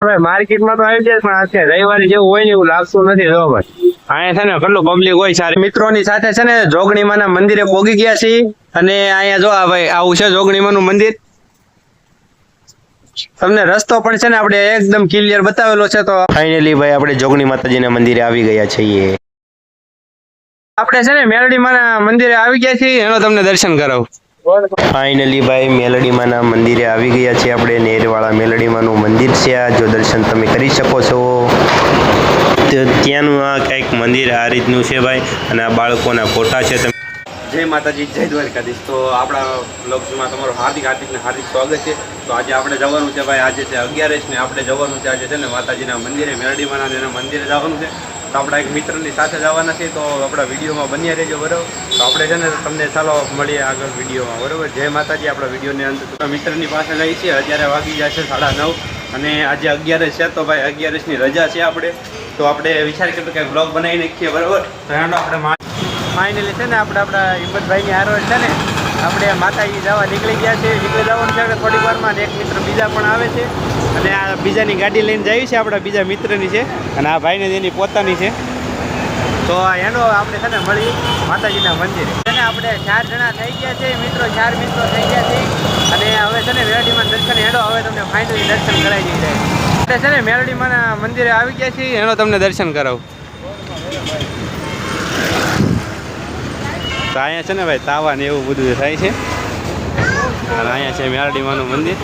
માર્કેટમાં તો આવી જાય પણ અત્યારે રવિવારે જેવું હોય ને એવું લાગતું નથી. જો ભાઈ અહીંયા છે ને કેટલું પબ્લિક હોય. સારી મિત્રોની સાથે છે ને જોગણીમાના મંદિરે પહોંચી ગયા છીએ અને અહીંયા જો આ ભાઈ આવું છે જોગણીમાનું મંદિર. તમને રસ્તો પણ છે ને આપણે એકદમ ક્લિયર બતાવેલો છે. તો ફાઇનલી ભાઈ આપણે જોગણી માતાજીના મંદિરે આવી ગયા છીએ. આપણે છે ને મેલડીમાના મંદિરે આવી ગયા છીએ. એનો તમને દર્શન કરાવું. ફાઇનલી ભાઈ મેલડીમાના મંદિરે આવી ગયા છીએ આપણે. નેરવાળા મેલડીમાનું મંદિર છે આ. જો દર્શન તમે કરી શકો છો. તો ત્યાંનું આ કંઈક મંદિર આ રીતનું છે ભાઈ. અને આ બાળકોના ફોટા છે. જય માતાજી, જય દ્વારકાધીશ. તો આપણા બ્લોગ્સમાં તમારું હાર્દિક સ્વાગત છે. તો આજે આપણે જવાનું છે ભાઈ. આજે છે 11 ને આપણે જવાનું છે આજે છે ને માતાજીના મંદિરે, મેલડીમાના એના મંદિરે જવાનું છે. તો આપણા એક મિત્રની સાથે જવાના છે. તો આપણા વિડીયોમાં બન્યા રહેજો બરાબર. તો આપણે છે ને તમને ચાલો મળીએ આગળ વિડીયોમાં બરાબર. જય માતાજી. આપણા વિડીયોની અંદર મિત્રની પાસે જઈએ છીએ. અત્યારે વાગી જાય છે 9:30 અને આજે 11 છે. તો ભાઈ 11ની રજા છે આપણે. તો આપણે વિચાર કર્યો કે બ્લોગ બનાવી નાખીએ બરાબર. તો એનો આપણે ફાઇનલી છે ને આપણા હિંમતભાઈની હારો છે ને આપણે માતાજી જવા નીકળી ગયા છે. નીકળી જવાનું છે થોડીક વારમાં. અને એક મિત્ર બીજા પણ આવે છે અને આ બીજાની ગાડી લઈને જઈએ છીએ. આપણા બીજા મિત્રની છે અને આ ભાઈને એની પોતાની છે. તો એનો આપણે છે ને મળી માતાજીના મંદિરે છે ને આપણે 4 જણા થઈ ગયા છે મિત્રો. 4 મિત્રો થઈ ગયા છે અને હવે છે ને મેલડીમાં દર્શન હેડો. હવે તમને ફાઇનલી દર્શન કરાવી દઈ જાય. આપણે છે ને મેલડીમાના મંદિરે આવી ગયા છીએ. એનો તમને દર્શન કરાવું. તો અહીંયા છે ને ભાઈ તાવા ને એવું બધું થાય છે. અને અહીંયા છે મેલડીમાનું મંદિર.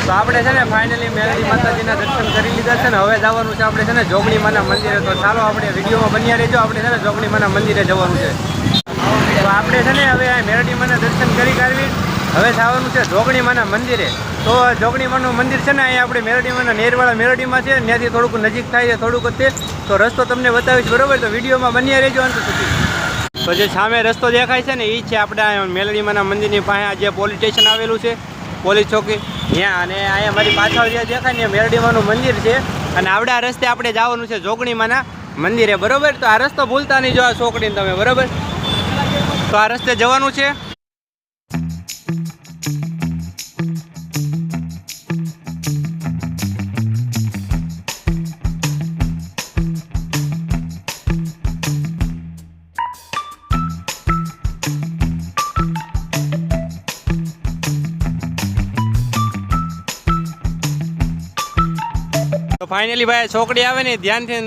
તો આપણે છે ને ફાઇનલી મેલડી માતાજીના દર્શન કરી લીધા છે ને હવે જવાનું છે આપણે છે ને જોગણીમાના મંદિરે. તો ચાલો આપણે વિડીયોમાં બન્યા રહેજો. આપણે છે ને જોગણીમાના મંદિરે જવાનું છે. તો આપણે છે ને હવે મેલડીમાના દર્શન કરી કાઢવી. હવે જવાનું છે જોગણીમાના મંદિરે. તો જોગણીમાનું મંદિર છે ને અહીંયા આપણે મેલડીમાના નેરવાળા મેલડીમાં છે. ત્યાંથી થોડુંક નજીક થાય છે, થોડુંક જ છે. તો રસ્તો તમને બતાવીશ બરોબર. તો વિડીયોમાં બન્યા રહેજો અંત સુધી. તો જે સામે રસ્તો દેખાય છે ને એ છે આપણે મેલડીમાના મંદિરની પાસે આ જે પોલીસ સ્ટેશન આવેલું છે, પોલીસ ચોકી ત્યાં. અને અહીંયા મારી પાછળ જે દેખાય ને મેલડીમાનું મંદિર છે. અને આવડા રસ્તે આપણે જવાનું છે જોગણીમાના મંદિરે બરોબર. તો આ રસ્તો ભૂલતા નહીં જો આ છોકરીને તમે બરોબર. તો આ રસ્તે જવાનું છે. તો ફાઇનલી ભાઈ છોકરી આવે ને ધ્યાનથી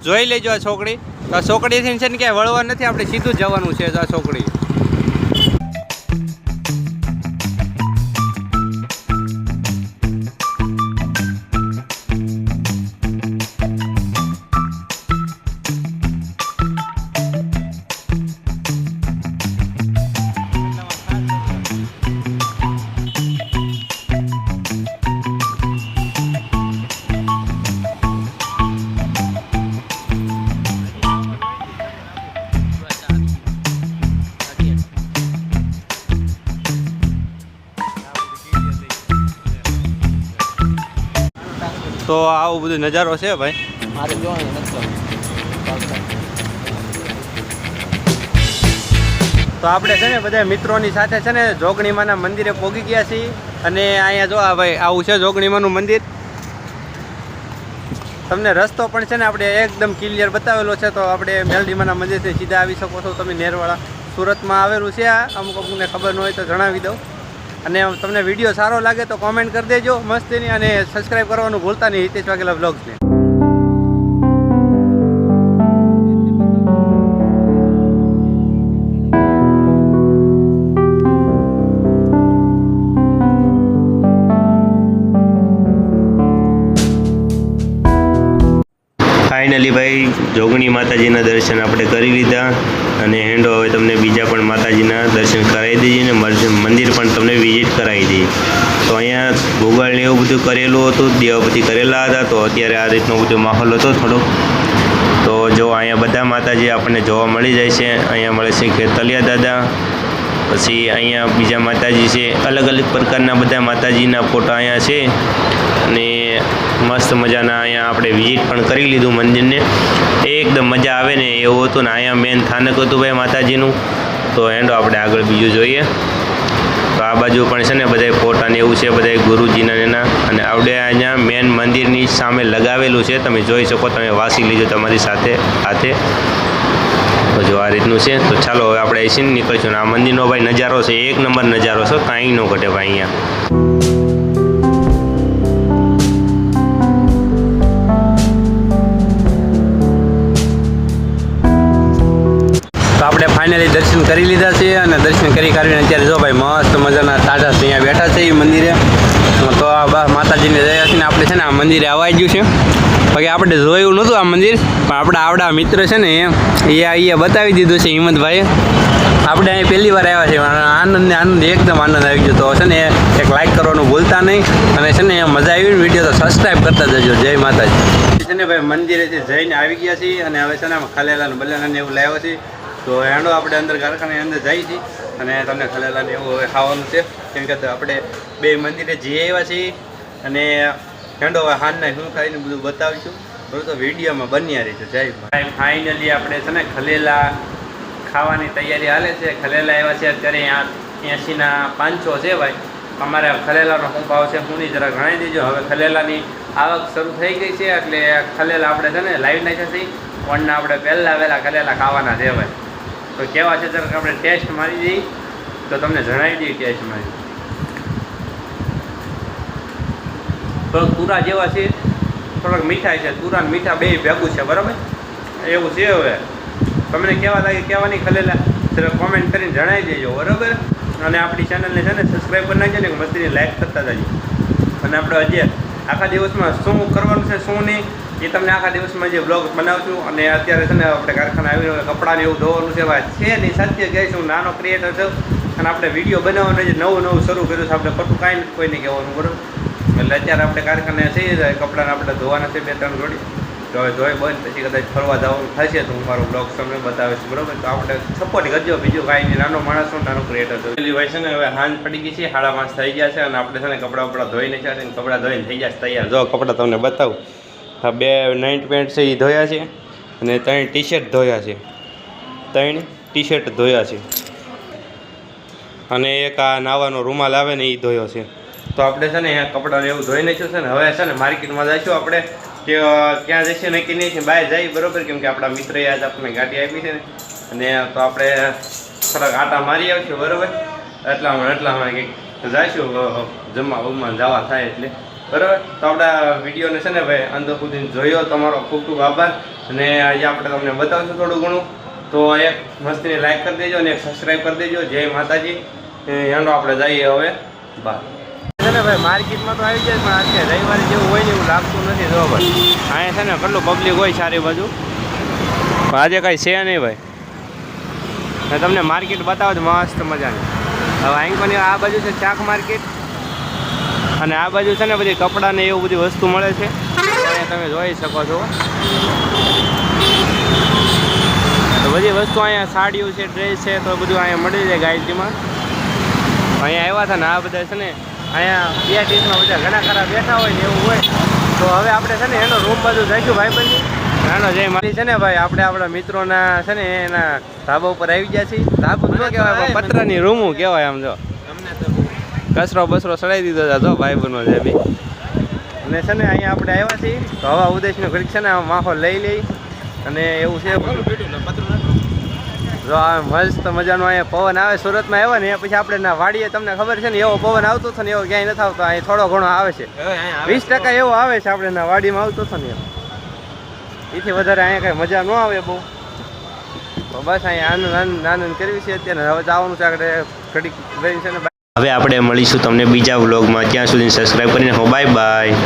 જોઈ લેજો. આ છોકરી તો આ છોકરીથી છે ને ક્યાંય વળવા નથી. આપણે સીધું જ જવાનું છે આ છોકરી. તો આવું બધું નજારો છે ભાઈ. મારે તો આપણે છે ને બધા મિત્રોની સાથે છે ને જોગણીમાના મંદિરે પહોંચી ગયા છીએ. અને અહીંયા જો આ ભાઈ આવું છે જોગણીમાનું મંદિર. તમને રસ્તો પણ છે ને આપણે એકદમ ક્લિયર બતાવેલો છે. તો આપણે મેલડીમાના મંદિરથી સીધા આવી શકો છો તમે. નેરવાળા સુરતમાં આવેલું છે આ. અમુકને ખબર ન હોય તો જણાવી દઉં. અને તમને વિડીયો સારો લાગે તો કોમેન્ટ કરી દેજો મસ્તીની. અને સબસ્ક્રાઈબ કરવાનું ભૂલતા નહીં હિતેશ વાઘેલા બ્લોગ્સને. ફાઇનલી ભાઈ જોગણી માતાજીના દર્શન આપણે કરી લીધા. અને હેન્ડો હવે તમને બીજા પણ માતાજીના દર્શન કરાવી દઈએ ને મંદિર પણ તમને વિઝિટ કરાવી દઈએ. તો અહીંયા ભૂગોળને એવું બધું કરેલું હતું, દેવાપતિ કરેલા હતા, તો અત્યારે આ રીતનો બધો માહોલ હતો થોડોક. તો જો અહીંયા બધા માતાજી આપણને જોવા મળી જાય છે. અહીંયા મળે છે ખેતલિયા દાદા, પછી અહીંયા બીજા માતાજી છે, અલગ અલગ પ્રકારના બધા માતાજીના ફોટા અહીંયા છે. અને મસ્ત મજાના અહીંયા આપણે વિઝિટ પણ કરી લીધું મંદિરને. એકદમ મજા આવે ને એવું હતું ને. અહીંયા મેન સ્થાનક હતું ભાઈ માતાજીનું. તો એન્ડો આપણે આગળ બીજું જોઈએ. તો આ બાજુ પણ છે ને બધા ફોટા ને એવું છે, બધા ગુરુજીના એના. અને આપણે અહીંયા મેન મંદિરની સામે લગાવેલું છે, તમે જોઈ શકો, તમે વાસી લીધો તમારી સાથે હાથે. તો જો આ રીતનું છે. તો ચાલો હવે આપણે અહીંથી નીકળીશું. આ મંદિરનો ભાઈ નજારો છે, એક નંબર નજારો છે, કાંઈ ન ઘટે ભાઈ અહીંયા. આપણે ફાઇનલી દર્શન કરી લીધા છે અને દર્શન કરીને અત્યારે જો ભાઈ મસ્ત મજાના તાજા છે અહીંયા બેઠા છે એ મંદિરે. તો આ માતાજીને જયા છે ને આપણે છે ને આ મંદિરે આવાઈ ગયું છે. બાકી આપણે જોયું નહોતું આ મંદિર, પણ આપણા આવડા મિત્ર છે ને એ અહીંયા બતાવી દીધું છે હિંમતભાઈએ. આપણે અહીં પહેલી વાર આવ્યા છે, આનંદ એકદમ આનંદ આવી ગયો. તો છે ને એક લાઇક કરવાનું ભૂલતા નહીં, અને છે ને મજા આવી વિડીયો તો સબસ્ક્રાઈબ કરતા જજો. જય માતાજી. છે ને ભાઈ મંદિરેથી જઈને આવી ગયા છીએ અને હવે છે ને ખલેલા ને બલેલાને એવું લાવ્યો છે. તો હેંડો આપણે અંદર કારખાને અંદર જઈએ છીએ અને તમને ખલેલાને એવું હવે ખાવાનું છે, કેમ કે આપણે બે મંદિરે જઈ આવ્યા છીએ. અને હેંડો હવે હાનના શું ખાઈને બધું બતાવીશું, બરોબર? તો વિડીયોમાં બન્યા રહીશું. જય ભાઈ. ફાઇનલી આપણે છે ને ખલેલા ખાવાની તૈયારી હાલે છે. ખલેલા એવા છે અત્યારે 80ના 500 છે ભાઈ. અમારે ખલેલાનો શું ભાવ છે હું જરા ગણાવી દેજો. હવે ખલેલાની આવક શરૂ થઈ ગઈ છે, એટલે ખલેલા આપણે છે ને લાઈવ નાખ્યા છીએ. વનના આપણે વહેલા ખલેલા ખાવાના છે ભાઈ. તો કેવા છે જરાક આપણે ટેસ્ટ મારી દઈએ, તો તમને જણાવી દઈએ ટેસ્ટ મારી. થોડોક તુરા જેવા છે, થોડોક મીઠાઈ છે. તુરા અને મીઠા બે ભેગું છે, બરાબર? એવું છે. હવે તમને કેવા લાગે કેવાની ખલેલા જરાક કોમેન્ટ કરીને જણાવી દેજો, બરાબર? અને આપણી ચેનલને છે ને સબસ્ક્રાઈબ કરી નાખજો ને મસ્તીની લાઈક કરતા જજો. અને આપણે હજી આખા દિવસમાં શું કરવાનું છે શું નહીં એ તમને આખા દિવસમાં જે બ્લોગ બનાવશું. અને અત્યારે છે ને આપણે કારખાને આવીને કપડાને એવું ધોવાનું છે ભાઈ. છે નહીં, સત્ય કહીશ, હું નાનો ક્રિએટર છું અને આપણે વિડીયો બનાવવાનું જે નવું નવું શરૂ કર્યું છે. આપણે ખોટું કાંઈ નથી કોઈને કહેવાનું, બરાબર? એટલે અત્યારે આપણે કારખાને થઈ જાય, કપડાને આપણે ધોવાના છે 2-3 જોડી. તો હવે ધોઈ બંધ પછી કદાચ ફરવા જવાનું થશે તો હું મારો બ્લોગ તમને બતાવીશ, બરાબર? તો આપણે સપોર્ટ કરજો, બીજું કાંઈ નહીં. નાનો માણસ છું, નાનો ક્રિએટર છું. પેલી ભાઈ છે ને હવે હાંજ પડી ગઈ છે, 5:30 થઈ ગયા છે અને આપણે છે ને કપડાં ધોઈને છે, કપડાં ધોઈને થઈ ગયા તૈયાર. જો કપડાં તમને બતાવું. આ 2 નાઇટ પેન્ટ છે એ ધોયા છે અને 3 ટી-શર્ટ ધોયા છે. 3 ટી-શર્ટ ધોયા છે અને એક આ નાવાનો રૂમાલ આવે ને એ ધોયો છે. તો આપણે છે ને અહીંયા કપડાને એવું ધોઈ નાખ્યું છે ને હવે છે ને માર્કેટમાં જઈશું આપણે. કે ક્યાં જઈશું નક્કી નહીં છે, બહાર જઈએ, બરાબર? કેમ કે આપણા મિત્રએ આજ આપણને ગાડી આપી છે ને, અને તો આપણે થોડાક આટા મારી આવીશું, બરાબર? એટલામાં કંઈક જઈશું જમવા જવા થાય એટલે, બરાબર? તો આપણા વિડીયોને છે ને ભાઈ અંદર સુધી જોયો, તમારો ખૂબ ખૂબ આભાર. અને આજે આપણે તમને બતાવશું થોડું ઘણું. તો એક મસ્તીને લાઈક કરી દેજો અને એક સબસ્ક્રાઈબ કરી દેજો. જય માતાજી. એનો આપણે જઈએ હવે બહાર. છે ને ભાઈ માર્કેટમાં તો આવી જાય, પણ આજે રવિવારે જેવું હોય ને એવું લાગતું નથી. જો ભાઈ અહીંયા છે ને કેટલું પબ્લિક હોય સારી બાજુ, પણ આજે કાંઈ છે નહીં ભાઈ. મેં તમને માર્કેટ બતાવો તો મસ્ત મજાની. હવે અહીં પણ આ બાજુ છે ચાક માર્કેટ અને આ બાજુ છે ને બધી કપડાં ને એવું બધી વસ્તુ મળે છે. અહીંયા તમે જોઈ શકો છો. તો બધી વસ્તુ અહીંયા સાડીઓ છે, ડ્રેસ છે, તો બધું અહીંયા મળી જાય ગાયત્રીમાં. અહીંયા આવ્યા હતા ને આ બધા છે ને અહીંયા 2 ટીમમાં બધા ઘણા ખરા બેઠા હોય ને એવું હોય. તો હવે આપણે છે ને એનો રૂમ બાજુ જઈશું ભાઈબંધી. નાનો જય મારી છે ને ભાઈ. આપણે આપણા મિત્રોના છે ને એના ધાબા ઉપર આવી ગયા છીએ. ધાબુ ન કહેવાય, પતરાની રૂમું કહેવાય. આમ જો કચરો બસરો સડાઈ દીધો હતા જો ભાઈબંધો છે બી. અને છે ને અહીંયા આપણે આવ્યા છીએ તો હવા ઉદેશનો ઘડીક છે ને આ માહોલ લઈ લઈ અને એવું છે. જો આ મસ્ત મજાનો અહીંયા પવન આવે. સુરતમાં આવ્યા ને પછી આપણે ના વાડીએ તમને ખબર છે ને એવો પવન આવતો હતો ને એવો ક્યાંય નથી આવતો. અહીં થોડો ઘણો આવે છે, 20% એવો આવે છે. આપણે ના વાડીમાં આવતો હતો ને એથી વધારે અહીંયા કાંઈ મજા ન આવે બહુ. તો બસ અહીંયા આનંદ કરવી છે અત્યારે. હવે જવાનું છે આપણે ઘડીક લઈને છે ને. હવે આપણે મળીશું તમને બીજા વ્લોગમાં. ત્યાં સુધી સબસ્ક્રાઈબ કરીને હો. Bye bye.